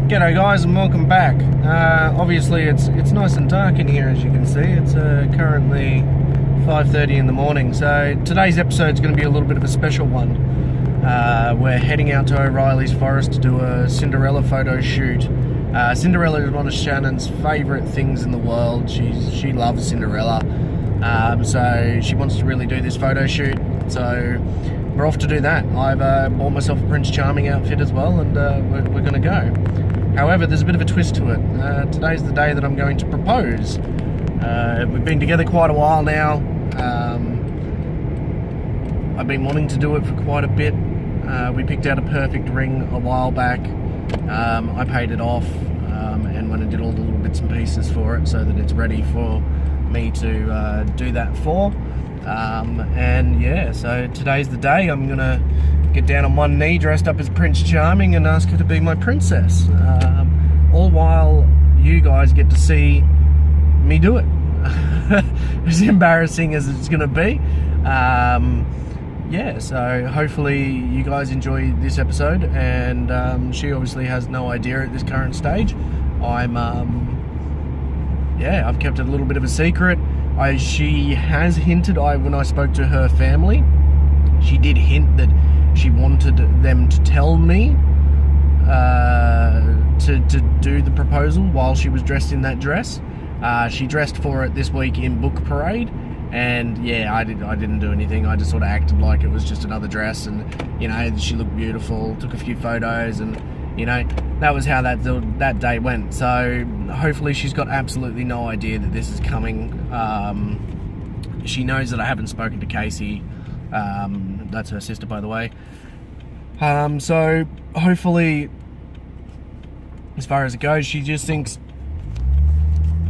G'day guys and welcome back. Obviously it's nice and dark in here, as you can see. It's currently 5:30 in the morning, so today's episode is going to be a little bit of a special one. We're heading out to O'Reilly's Forest to do a Cinderella photo shoot. Cinderella is one of Shannon's favourite things in the world. She loves Cinderella, so she wants to really do this photo shoot. So we're off to do that. I've bought myself a Prince Charming outfit as well, and we're going to go. However, there's a bit of a twist to it. Today's the day that I'm going to propose. We've been together quite a while now. I've been wanting to do it for quite a bit. We picked out a perfect ring a while back. I paid it off and went and did all the little bits and pieces for it so that it's ready for me to do that for. And yeah, so today's the day. I'm gonna get down on one knee dressed up as Prince Charming and ask her to be my princess, all while you guys get to see me do it. As embarrassing as it's gonna be. Yeah, so hopefully you guys enjoy this episode, and she obviously has no idea at this current stage. I've kept it a little bit of a secret. She has hinted, when I spoke to her family, she did hint that she wanted them to tell me to do the proposal while she was dressed in that dress. She dressed for it this week in Book Parade, and yeah, I didn't do anything. I just sort of acted like it was just another dress, and you know, she looked beautiful, took a few photos, and you know, that was how that day went. So hopefully she's got absolutely no idea that this is coming. She knows that I haven't spoken to Casey. That's her sister, by the way. So hopefully, as far as it goes, she just thinks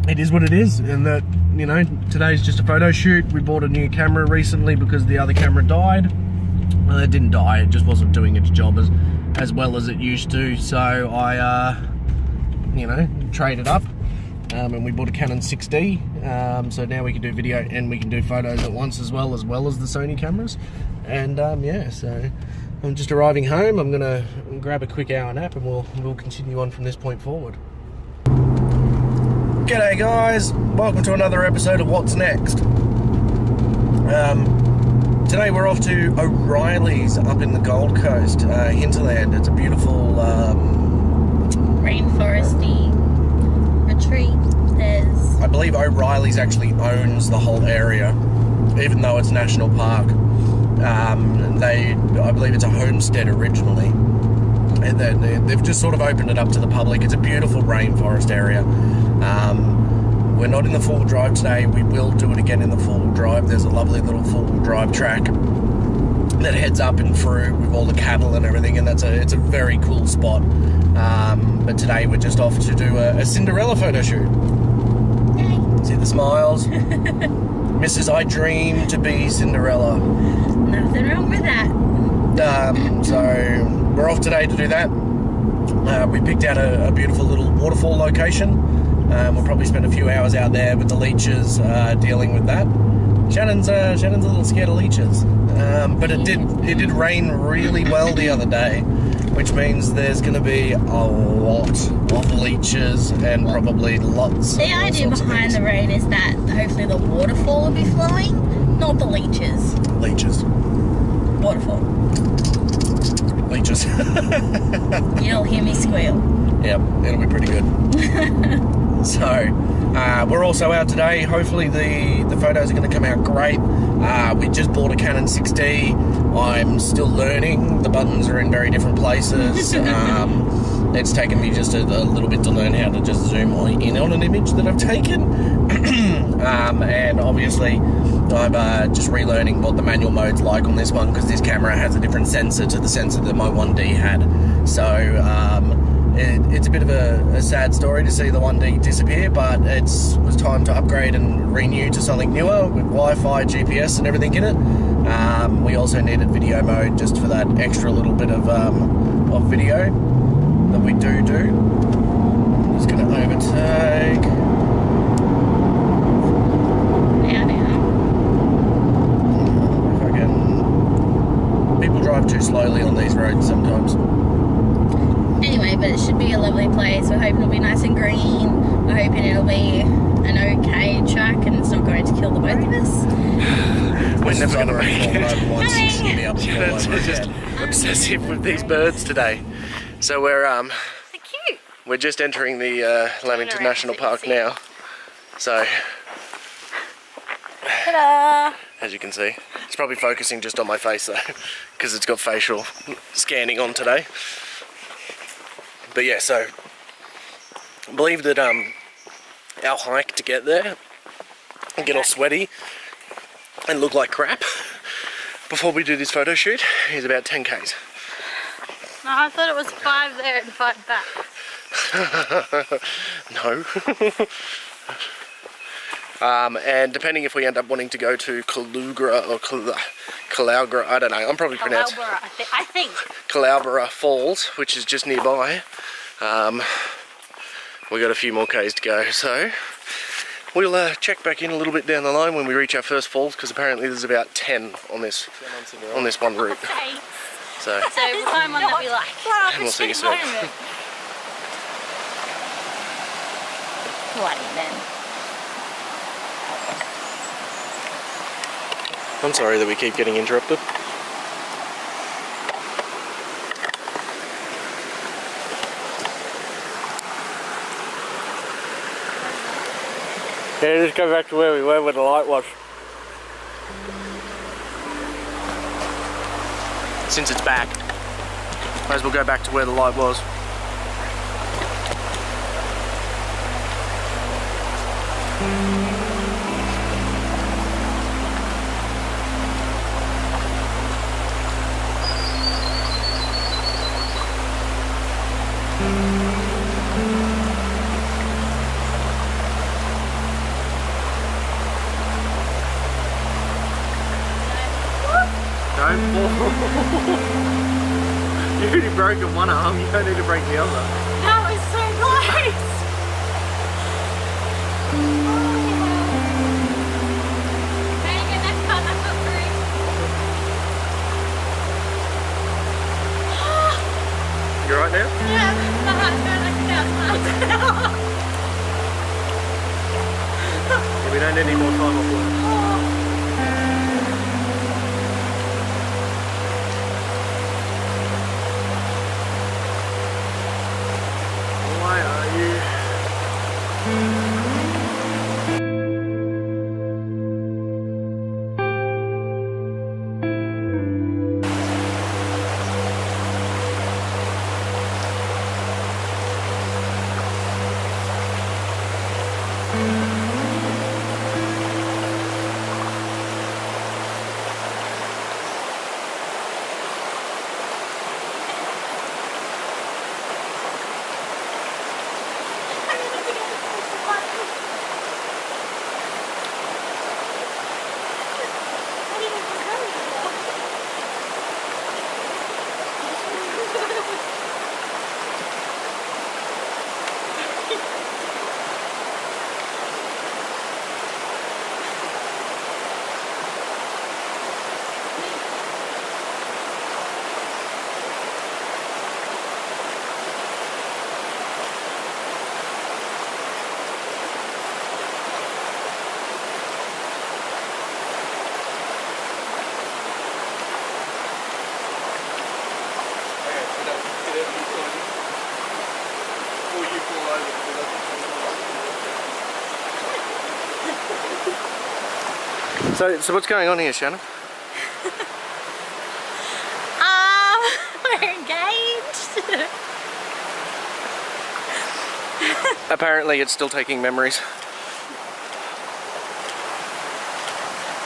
it is what it is, and that, you know, today's just a photo shoot. We bought a new camera recently because the other camera died. Well, it didn't die, it just wasn't doing its job as well as it used to. So I, you know, traded up, and we bought a Canon 6D. So now we can do video and we can do photos at once as well as the Sony cameras. And yeah, so I'm just arriving home. I'm gonna grab a quick hour nap, and we'll continue on from this point forward. G'day guys, welcome to another episode of What's Next. Today we're off to O'Reilly's up in the Gold Coast, Hinterland. It's a beautiful rainforesty retreat. I believe O'Reilly's actually owns the whole area, even though it's national park. I believe it's a homestead originally, and then they've just sort of opened it up to the public. It's a beautiful rainforest area. We're not in the four-wheel drive today. We will do it again in the four-wheel drive. There's a lovely little four-wheel drive track that heads up and through with all the cattle and everything, and it's a very cool spot. But today we're just off to do a Cinderella photo shoot. Yay. See the smiles? Mrs. I dream to be Cinderella. Nothing wrong with that. So we're off today to do that. We picked out a beautiful little waterfall location. We'll probably spend a few hours out there with the leeches, dealing with that. Shannon's a little scared of leeches, but it did rain really well the other day, which means there's going to be a lot of leeches and probably lots. The idea behind the rain is that hopefully the waterfall will be flowing, not the leeches. Leeches. Waterfall. Leeches. You'll hear me squeal. Yep, it'll be pretty good. So, we're also out today. Hopefully the photos are going to come out great. We just bought a Canon 6D. I'm still learning. The buttons are in very different places. It's taken me just a little bit to learn how to just zoom in on an image that I've taken. And obviously I'm just relearning what the manual mode's like on this one, because this camera has a different sensor to the sensor that my 1D had. So it's a bit of a sad story to see the 1D disappear, but it was time to upgrade and renew to something newer with Wi-Fi, GPS and everything in it. We also needed video mode just for that extra little bit of video that we do. I'm just going to overtake. If I can. People drive too slowly on these roads sometimes. Anyway, but it should be a level lovely place. We're hoping it'll be nice and green. We're hoping it'll be an okay track and it's not going to kill the both of us. We're never going to make it. Hey. Just obsessive with these birds today. So we're They're cute. we're just entering the Lamington National Park now. So Ta-da! as you can see, it's probably focusing just on my face though, because it's got facial scanning on today. But yeah, so I believe that our hike to get there and get all sweaty and look like crap before we do this photo shoot is about 10 k's. No, I thought it was 5 there and 5 back. No. And depending if we end up wanting to go to Kalugra or Calaugra, I don't know, I'm probably pronouncing I think. Calaugra Falls, which is just nearby. We got a few more k's to go, so we'll check back in a little bit down the line when we reach our first falls, because apparently there's about 10 on this one route. Okay. So we'll find one that we like. and we'll see you soon. Bloody men. I'm sorry that we keep getting interrupted. Yeah, just go back to where we were, where the light was. Since it's back, might as well go back to where the light was. Don't fall. You already broken one arm, you don't need to break the other. That was so close! You right now? Yeah, my heart's going like 1,000 miles an hour. Yeah, we don't need any more time off work. Why are you? So what's going on here, Shannon? We're engaged. Apparently it's still taking memories.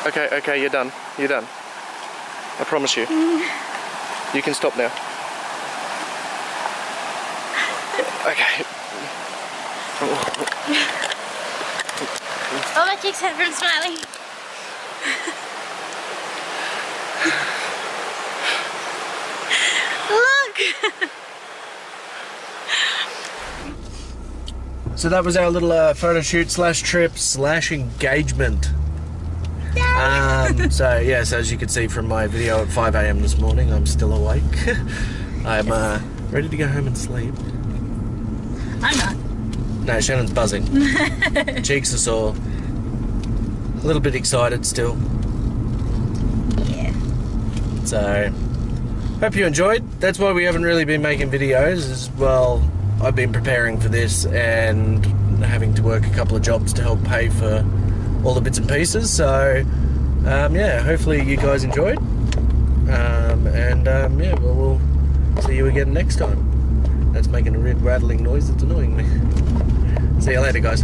Okay, you're done. You're done. I promise you. You can stop now. Okay. All my chicks have from smiling. Look! So that was our little photo shoot slash trip slash engagement. So yes, as you can see from my video at 5 AM this morning, I'm still awake. I'm ready to go home and sleep. I'm not. No, Shannon's buzzing. Cheeks are sore. A little bit excited still. Yeah. So, hope you enjoyed. That's why we haven't really been making videos, as well. I've been preparing for this and having to work a couple of jobs to help pay for all the bits and pieces. So, yeah, hopefully you guys enjoyed. Yeah, we'll see you again next time. That's making a weird rattling noise that's annoying me. See you later, guys.